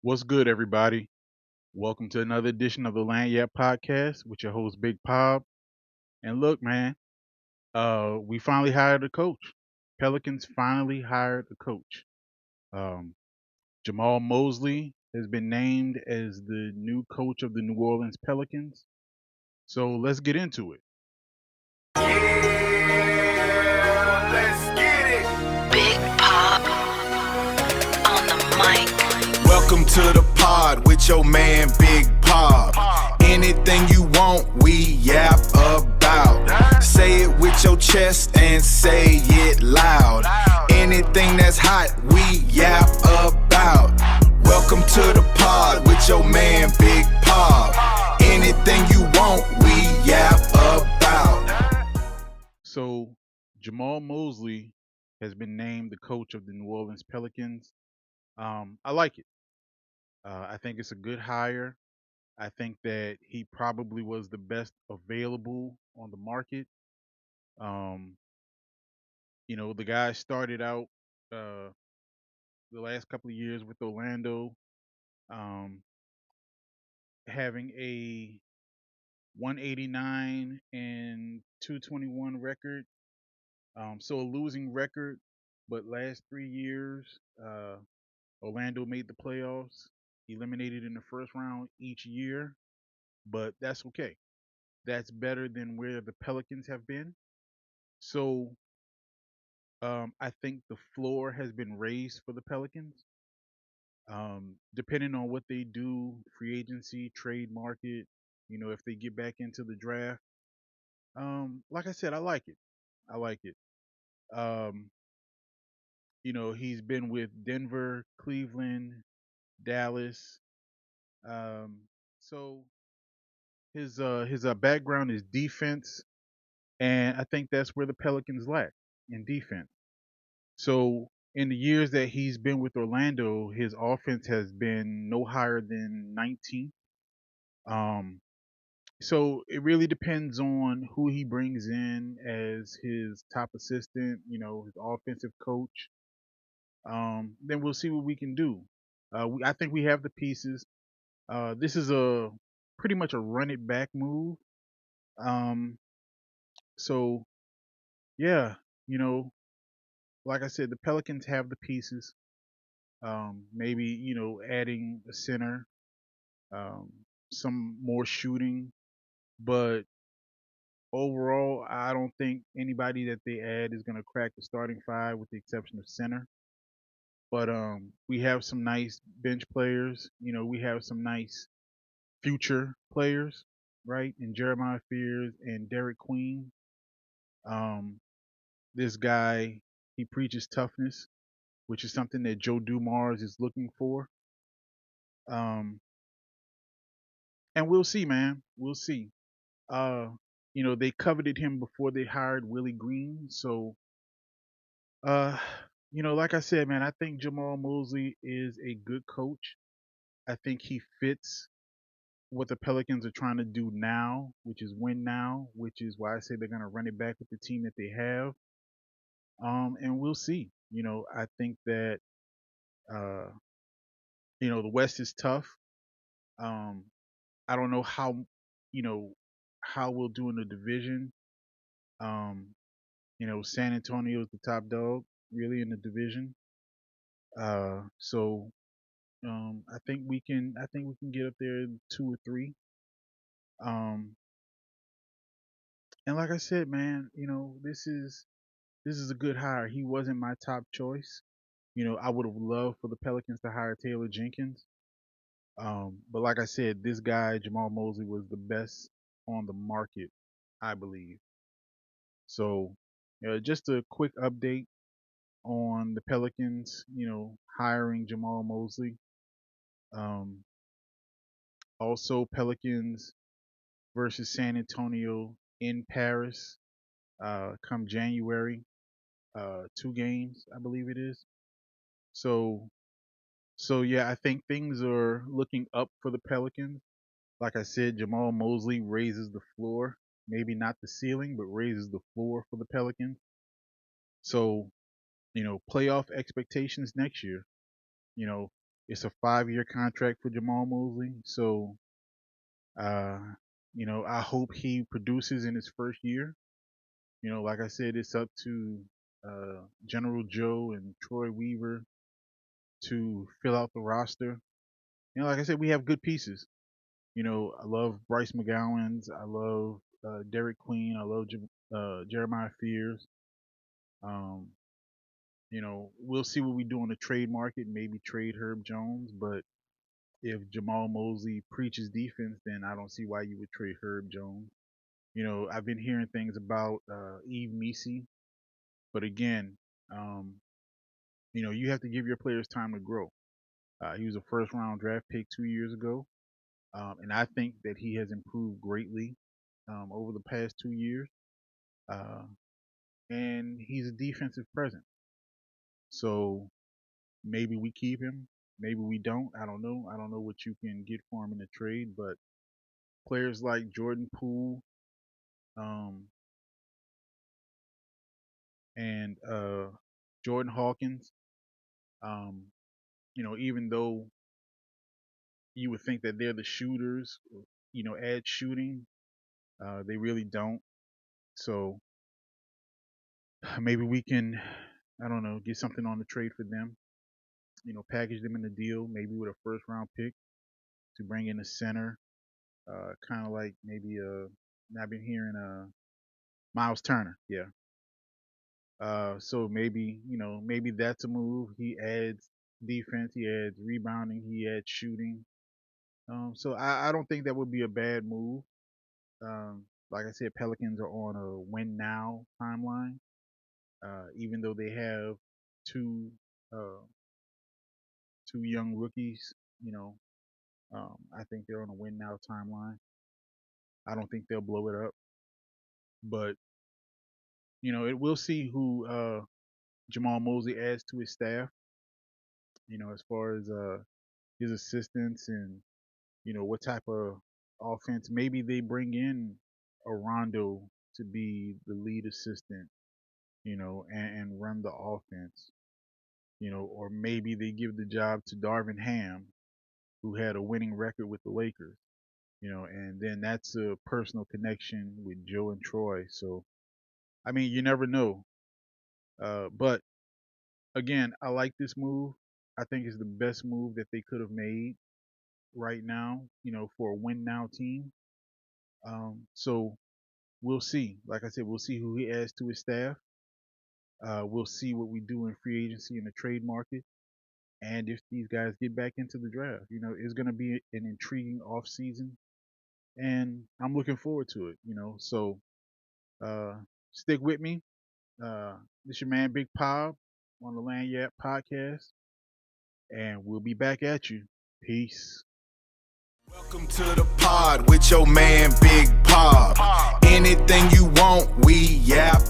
What's good, everybody? Welcome to another edition of the Land Yap Podcast with your host, Big Pob. And look, man, we finally hired a coach. Pelicans finally hired a coach. Um, Jamal Mosley has been named as the new coach of the New Orleans Pelicans. So let's get into it. Yeah, let's get it. Big Pop on the mic. Welcome to the pod with your man Big Pop. Anything you want, we yap about. Say it with your chest and say it loud. Anything that's hot, we yap about. Welcome to the pod with your man Big Pop. Anything you want, we yap about. So Jamal Mosley has been named the coach of the New Orleans Pelicans. I like it. I think it's a good hire. I think that he probably was the best available on the market. Um, the guy started out uh, the last couple of years with Orlando, um, having a 189 and 221 record. So a losing record, but last 3 years, uh, Orlando made the playoffs, eliminated in the first round each year, but that's okay. That's better than where the Pelicans have been. So I think the floor has been raised for the Pelicans. Depending on what they do, free agency, trade market, if they get back into the draft, like I said, I like it. I like it. Um, he's been with Denver, Cleveland, Dallas. Um, so his background is defense, and I think that's where the Pelicans lack in defense. So in the years that he's been with Orlando, his offense has been no higher than 19. Um, so it really depends on who he brings in as his top assistant, his offensive coach. Then we'll see what we can do. I think we have the pieces. This is a pretty much a run it back move. Um, so yeah, you know, like I said, the Pelicans have the pieces. Maybe adding a center, um, some more shooting, but overall, I don't think anybody that they add is going to crack the starting five, with the exception of center. But we have some nice bench players. We have some nice future players, right? And Jeremiah Fears and Derek Queen. Um, this guy, he preaches toughness, which is something that Joe Dumars is looking for. Um, and we'll see, man. We'll see. Uh, they coveted him before they hired Willie Green. So, uh, like I said, man, I think Jamal Mosley is a good coach. I think he fits what the Pelicans are trying to do now, which is win now, which is why I say they're going to run it back with the team that they have. And we'll see. I think that, uh, the West is tough. Um, I don't know you know, how we'll do in the division. Um, San Antonio is the top dog, really, in the division. So I think we can get up there in 2 or 3. Um, and like I said, man, this is a good hire. He wasn't my top choice. I would have loved for the Pelicans to hire Taylor Jenkins. But like I said, this guy Jamal Mosley was the best on the market, I believe. So, just a quick update on the Pelicans. Hiring Jamal Mosley. Um, Also, Pelicans versus San Antonio in Paris, come January. 2 games, I believe it is. So, so yeah, I think things are looking up for the Pelicans. Like I said, Jamal Mosley raises the floor, maybe not the ceiling, but raises the floor for the Pelicans. So, playoff expectations next year. You know, It's a 5-year contract for Jamal Mosley. So, uh, I hope he produces in his first year. Like I said, it's up to General Joe and Troy Weaver to fill out the roster. Like I said, we have good pieces. I love Bryce McGowan's. I love Derek Queen. I love Jeremiah Fears. Um, we'll see what we do on the trade market. Maybe trade Herb Jones, but if Jamal Mosley preaches defense, then I don't see why you would trade Herb Jones. I've been hearing things about Eve Misi, but again, um, you have to give your players time to grow. He was a first round draft pick 2 years ago, and I think that he has improved greatly over the past 2 years. Uh, and he's a defensive presence. So maybe we keep him, maybe we don't. I don't know. I don't know what you can get for him in the trade, but players like Jordan Poole um, and Jordan Hawkins, um, even though you would think that they're the shooters, add shooting, they really don't. So maybe we can, I don't know, get something on the trade for them. Package them in the deal, maybe with a first round pick to bring in a center, kind of like maybe I've been hearing Miles Turner, yeah. So maybe that's a move. He adds defense, he adds rebounding, he adds shooting. So I don't think that would be a bad move. Like I said, Pelicans are on a win now timeline. Even though they have two uh, two young rookies, you know, I think they're on a win now timeline. I don't think they'll blow it up, but we'll see who Jamal Mosley adds to his staff. As far as his assistants and what type of offense. Maybe they bring in a Rondo to be the lead assistant, and run the offense. Or maybe they give the job to Darvin Ham, who had a winning record with the Lakers. And then that's a personal connection with Joe and Troy. So, I mean, you never know. But again, I like this move. I think it's the best move that they could have made right now, for a win now team. So we'll see. Like I said, we'll see who he adds to his staff. We'll see what we do in free agency in the trade market. And if these guys get back into the draft, it's going to be an intriguing off season. And I'm looking forward to it, So uh, stick with me. This your man, Big Pop, on the Land Yap podcast. And we'll be back at you. Peace. Welcome to the pod with your man Big Pop. Anything you want, we yap